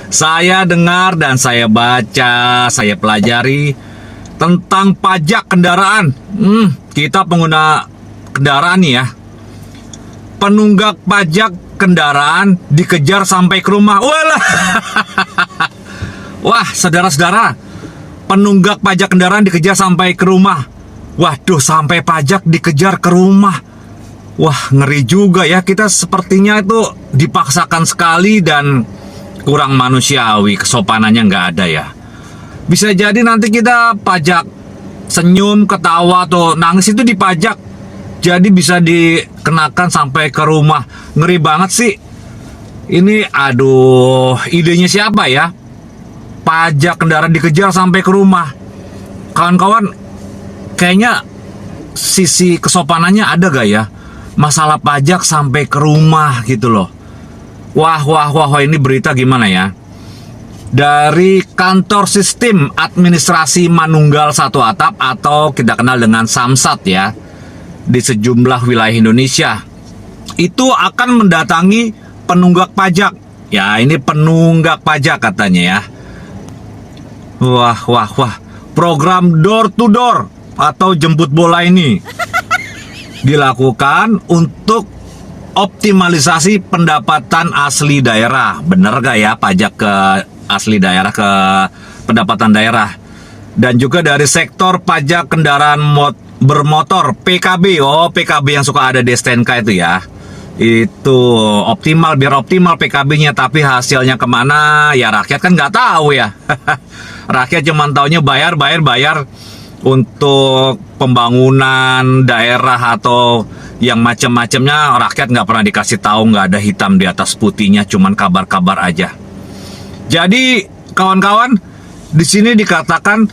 Saya dengar dan saya baca, saya pelajari tentang pajak kendaraan. Kita pengguna kendaraan nih ya. Penunggak pajak kendaraan dikejar sampai ke rumah. Walah. Wah, saudara-saudara, penunggak pajak kendaraan dikejar sampai ke rumah. Waduh, sampai pajak dikejar ke rumah. Wah, ngeri juga ya. Kita sepertinya itu dipaksakan sekali dan kurang manusiawi. Kesopanannya nggak ada ya. Bisa jadi nanti kita pajak senyum, ketawa, atau nangis itu dipajak. Jadi bisa dikenakan sampai ke rumah. Ngeri banget sih. Ini aduh, idenya siapa ya? Pajak kendaraan dikejar sampai ke rumah. Kawan-kawan, kayaknya sisi kesopanannya ada gak ya? Masalah pajak sampai ke rumah gitu loh. Wah, ini berita gimana ya? Dari Kantor Sistem Administrasi Manunggal Satu Atap atau kita kenal dengan Samsat ya, di sejumlah wilayah Indonesia itu akan mendatangi penunggak pajak. Ya, ini penunggak pajak katanya ya. Wah, program door to door atau jemput bola ini dilakukan untuk optimalisasi pendapatan asli daerah. Bener gak ya pajak ke asli daerah, ke pendapatan daerah? Dan juga dari sektor pajak kendaraan bermotor, PKB. Oh, PKB yang suka ada di STNK itu ya. Itu optimal, biar optimal PKB-nya. Tapi hasilnya kemana? Ya rakyat kan nggak tahu ya. Rakyat cuma taunya bayar untuk pembangunan daerah atau yang macam-macamnya. Rakyat nggak pernah dikasih tahu, nggak ada hitam di atas putihnya, cuman kabar-kabar aja. Jadi kawan-kawan, di sini dikatakan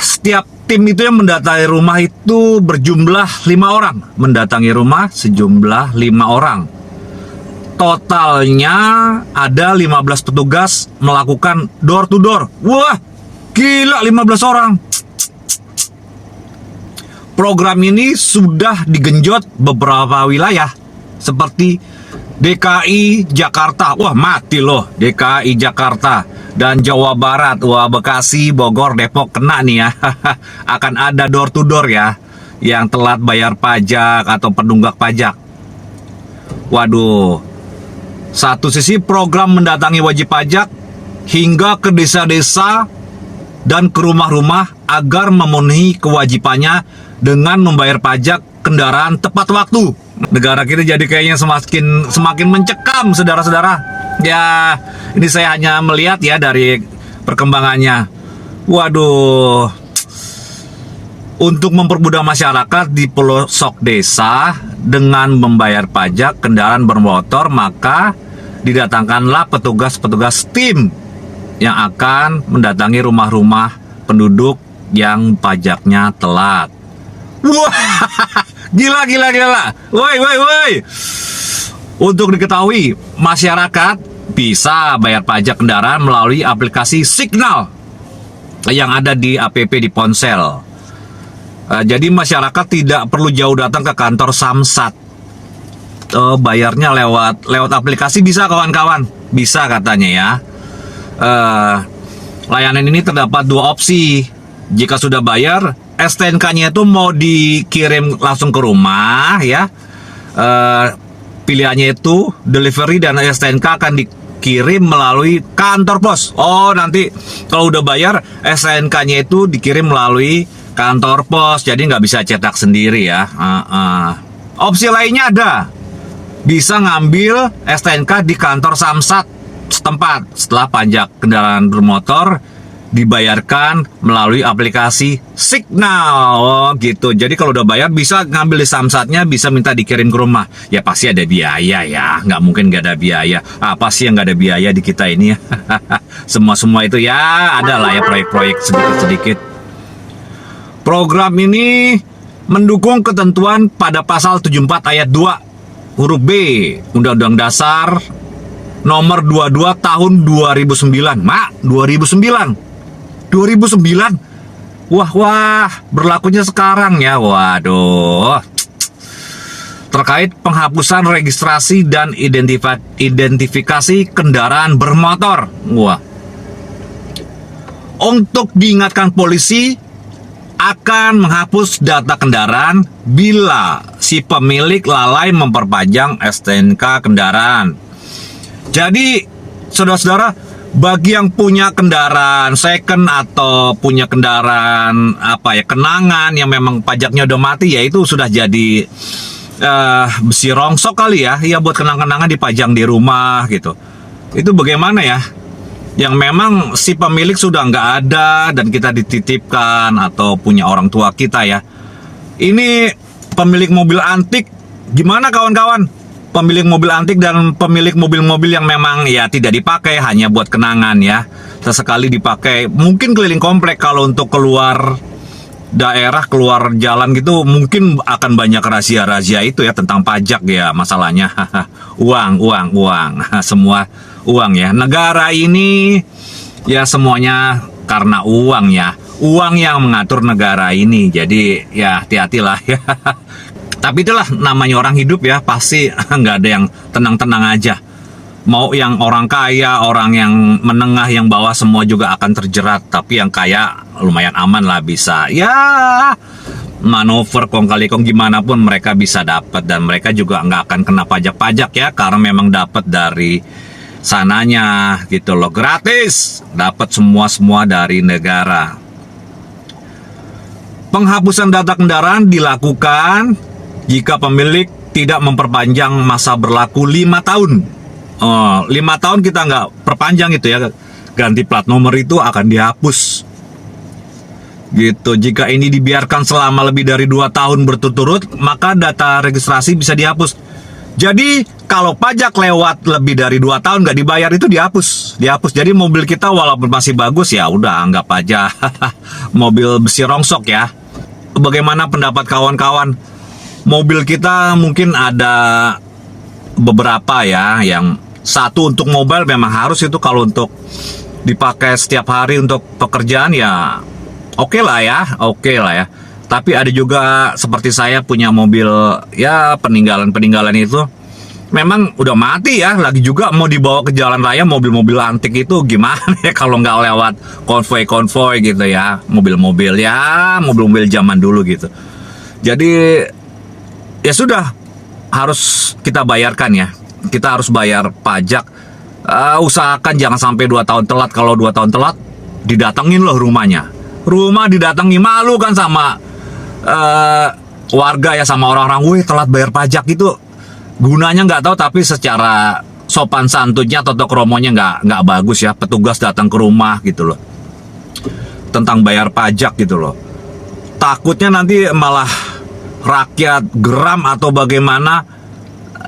setiap tim itu yang mendatangi rumah itu berjumlah 5 orang. Mendatangi rumah sejumlah 5 orang. Totalnya ada 15 petugas melakukan door to door. Wah, gila 15 orang. Program ini sudah digenjot beberapa wilayah seperti DKI Jakarta. Wah, mati loh DKI Jakarta. Dan Jawa Barat. Wah, Bekasi, Bogor, Depok kena nih ya. Akan ada door to door ya, yang telat bayar pajak atau penunggak pajak. Waduh. Satu sisi program mendatangi wajib pajak hingga ke desa-desa dan ke rumah-rumah agar memenuhi kewajibannya dengan membayar pajak kendaraan tepat waktu. Negara kita jadi kayaknya semakin mencekam, saudara-saudara. Ya, ini saya hanya melihat ya dari perkembangannya. Waduh. Untuk mempermudah masyarakat di pelosok desa dengan membayar pajak kendaraan bermotor, maka didatangkanlah petugas-petugas tim yang akan mendatangi rumah-rumah penduduk yang pajaknya telat. Wah, gila. Woi. Untuk diketahui, masyarakat bisa bayar pajak kendaraan melalui aplikasi Signal yang ada di app di ponsel. Jadi masyarakat tidak perlu jauh datang ke kantor Samsat. Bayarnya lewat aplikasi bisa, kawan-kawan. Bisa katanya ya. Layanan ini terdapat 2 opsi. Jika sudah bayar, STNK-nya itu mau dikirim langsung ke rumah ya. Pilihannya itu delivery dan STNK akan dikirim melalui kantor pos. Oh, nanti kalau udah bayar STNK-nya itu dikirim melalui kantor pos, jadi nggak bisa cetak sendiri ya. Opsi lainnya ada, bisa ngambil STNK di kantor Samsat setempat setelah pajak kendaraan bermotor dibayarkan melalui aplikasi Signal. Oh gitu. Jadi kalau udah bayar bisa ngambil di Samsatnya, bisa minta dikirim ke rumah. Ya pasti ada biaya ya, nggak mungkin nggak ada biaya. Apa sih yang nggak ada biaya di kita ini ya? Semua itu ya ada lah ya, proyek-proyek sedikit-sedikit. Program ini mendukung ketentuan pada pasal 74 ayat 2 huruf B Undang-Undang Dasar nomor 22 tahun 2009. Mak, 2009. Wah, berlakunya sekarang ya. Waduh. terkait penghapusan registrasi dan identifikasi kendaraan bermotor. Wah. Untuk diingatkan polisi akan menghapus data kendaraan bila si pemilik lalai memperpanjang STNK kendaraan. Jadi, saudara-saudara, bagi yang punya kendaraan second atau punya kendaraan kenangan yang memang pajaknya udah mati, ya itu sudah jadi besi rongsok kali ya, buat kenang-kenangan dipajang di rumah gitu. Itu bagaimana ya? Yang memang si pemilik sudah nggak ada dan kita dititipkan atau punya orang tua kita ya. Ini pemilik mobil antik, gimana kawan-kawan? Pemilik mobil antik dan pemilik mobil-mobil yang memang ya tidak dipakai, hanya buat kenangan ya. Sesekali dipakai, mungkin keliling komplek. Kalau untuk keluar daerah, keluar jalan gitu, mungkin akan banyak rahasia-rahasia itu ya tentang pajak ya masalahnya. uang, semua uang ya. Negara ini ya semuanya karena uang ya. Uang yang mengatur negara ini. Jadi ya hati-hatilah ya. Tapi itulah namanya orang hidup ya, pasti nggak ada yang tenang-tenang aja. Mau yang orang kaya, orang yang menengah, yang bawah, semua juga akan terjerat. Tapi yang kaya lumayan aman lah, bisa ya manuver kong kali kong gimana pun mereka bisa dapat. Dan mereka juga nggak akan kena pajak-pajak ya, karena memang dapat dari sananya gitu loh, gratis, dapat semua dari negara. Penghapusan data kendaraan dilakukan jika pemilik tidak memperpanjang masa berlaku 5 tahun. 5 tahun kita nggak perpanjang itu ya, ganti plat nomor itu akan dihapus. Gitu. Jika ini dibiarkan selama lebih dari 2 tahun berturut-turut, maka data registrasi bisa dihapus. Jadi kalau pajak lewat lebih dari 2 tahun nggak dibayar, itu dihapus. Jadi mobil kita walaupun masih bagus ya udah anggap aja mobil besi rongsok ya. Bagaimana pendapat kawan-kawan? Mobil kita mungkin ada beberapa ya, yang satu untuk mobile memang harus itu kalau untuk dipakai setiap hari untuk pekerjaan ya oke lah ya. Tapi ada juga seperti saya punya mobil ya peninggalan itu memang udah mati ya, lagi juga mau dibawa ke jalan raya. Mobil-mobil antik itu gimana ya kalau nggak lewat konvoi gitu ya, mobil-mobil zaman dulu gitu. Jadi ya sudah, harus kita bayarkan ya. Kita harus bayar pajak. Usahakan jangan sampai 2 tahun telat. Kalau 2 tahun telat, didatengin loh rumahnya. Rumah didatangi, malu kan sama warga ya, sama orang-orang. Wih, telat bayar pajak itu gunanya nggak tahu, tapi secara sopan santunnya atau kromonya nggak bagus ya. Petugas datang ke rumah gitu loh, tentang bayar pajak gitu loh. Takutnya nanti malah rakyat geram atau bagaimana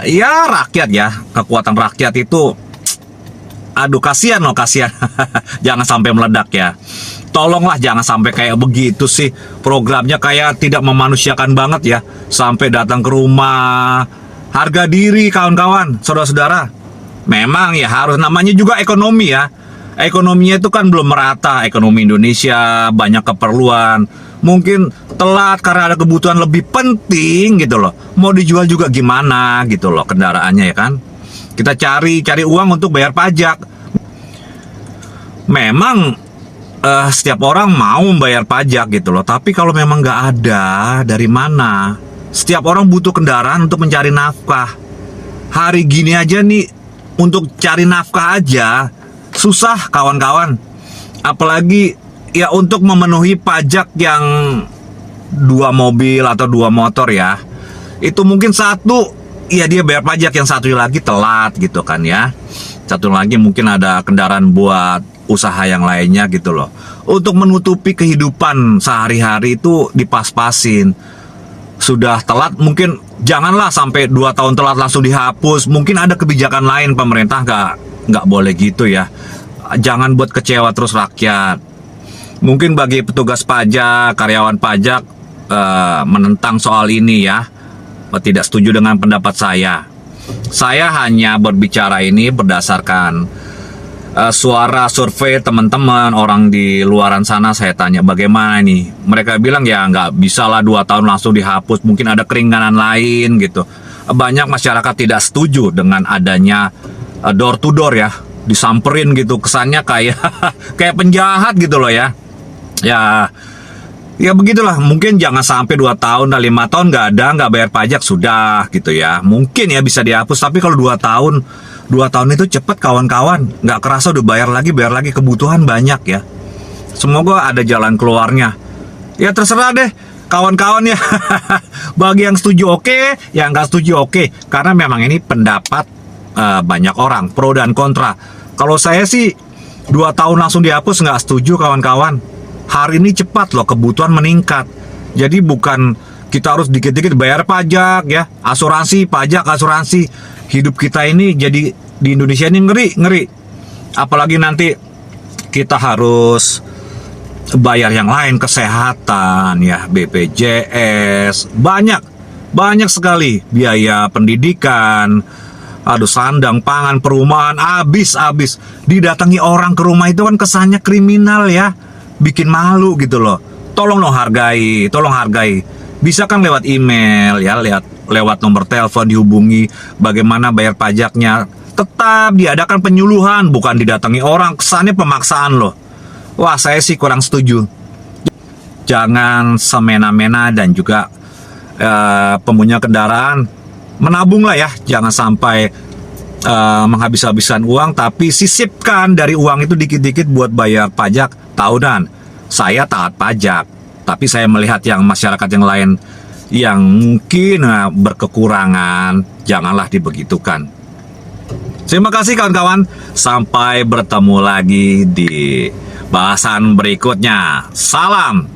ya. Rakyat ya, kekuatan rakyat itu aduh kasihan jangan sampai meledak ya. Tolonglah jangan sampai kayak begitu sih programnya, kayak tidak memanusiakan banget ya, sampai datang ke rumah. Harga diri kawan-kawan, saudara-saudara. Memang ya harus, namanya juga ekonomi ya. Ekonominya itu kan belum merata. Ekonomi Indonesia banyak keperluan. Mungkin telat karena ada kebutuhan lebih penting gitu loh. Mau dijual juga gimana gitu loh kendaraannya ya kan. Kita cari uang untuk bayar pajak. Memang setiap orang mau membayar pajak gitu loh. Tapi kalau memang nggak ada, dari mana? Setiap orang butuh kendaraan untuk mencari nafkah. Hari gini aja nih, untuk cari nafkah aja susah kawan-kawan. Apalagi ya untuk memenuhi pajak yang 2 mobil atau 2 motor ya. Itu mungkin satu ya dia bayar pajak, yang satu lagi telat gitu kan ya. Satu lagi mungkin ada kendaraan buat usaha yang lainnya gitu loh. Untuk menutupi kehidupan sehari-hari itu dipas-pasin. Sudah telat mungkin janganlah sampai 2 tahun telat langsung dihapus. Mungkin ada kebijakan lain, pemerintah nggak boleh gitu ya. Jangan buat kecewa terus rakyat. Mungkin bagi petugas pajak, karyawan pajak menentang soal ini ya, tidak setuju dengan pendapat saya. Saya hanya berbicara ini berdasarkan suara survei teman-teman orang di luaran sana. Saya tanya bagaimana nih, mereka bilang ya nggak bisa lah 2 tahun langsung dihapus, mungkin ada keringanan lain gitu. banyak masyarakat tidak setuju dengan adanya door to door ya, disamperin gitu, kesannya kayak kayak penjahat gitu loh ya. Ya begitulah, mungkin jangan sampai 2 tahun dan 5 tahun nggak bayar pajak sudah gitu ya. Mungkin ya bisa dihapus, tapi kalau 2 tahun itu cepet kawan-kawan, nggak kerasa udah bayar lagi, kebutuhan banyak ya. Semoga ada jalan keluarnya. Ya terserah deh kawan-kawan ya. Bagi yang setuju oke, yang nggak setuju oke. Karena memang ini pendapat banyak orang, pro dan kontra. Kalau saya sih 2 tahun langsung dihapus nggak setuju kawan-kawan. Hari ini cepat loh, kebutuhan meningkat. Jadi bukan kita harus dikit-dikit bayar pajak ya, asuransi, pajak, asuransi. Hidup kita ini jadi di Indonesia ini ngeri. Apalagi nanti kita harus bayar yang lain, kesehatan ya, BPJS, banyak sekali biaya pendidikan. Aduh, sandang, pangan, perumahan, habis. Didatangi orang ke rumah itu kan kesannya kriminal ya. Bikin malu gitu loh. Tolong hargai. Bisa kan lewat email ya, lewat nomor telepon dihubungi bagaimana bayar pajaknya. Tetap diadakan penyuluhan, bukan didatangi orang. Kesannya pemaksaan loh. Wah, saya sih kurang setuju. Jangan semena-mena dan juga pengguna kendaraan menabung lah ya. Jangan sampai menghabis-habisan uang, tapi sisipkan dari uang itu dikit-dikit buat bayar pajak tahunan. Saya taat pajak, tapi saya melihat yang masyarakat yang lain yang mungkin berkekurangan, janganlah dibegitukan. Terima kasih kawan-kawan, sampai bertemu lagi di bahasan berikutnya. Salam.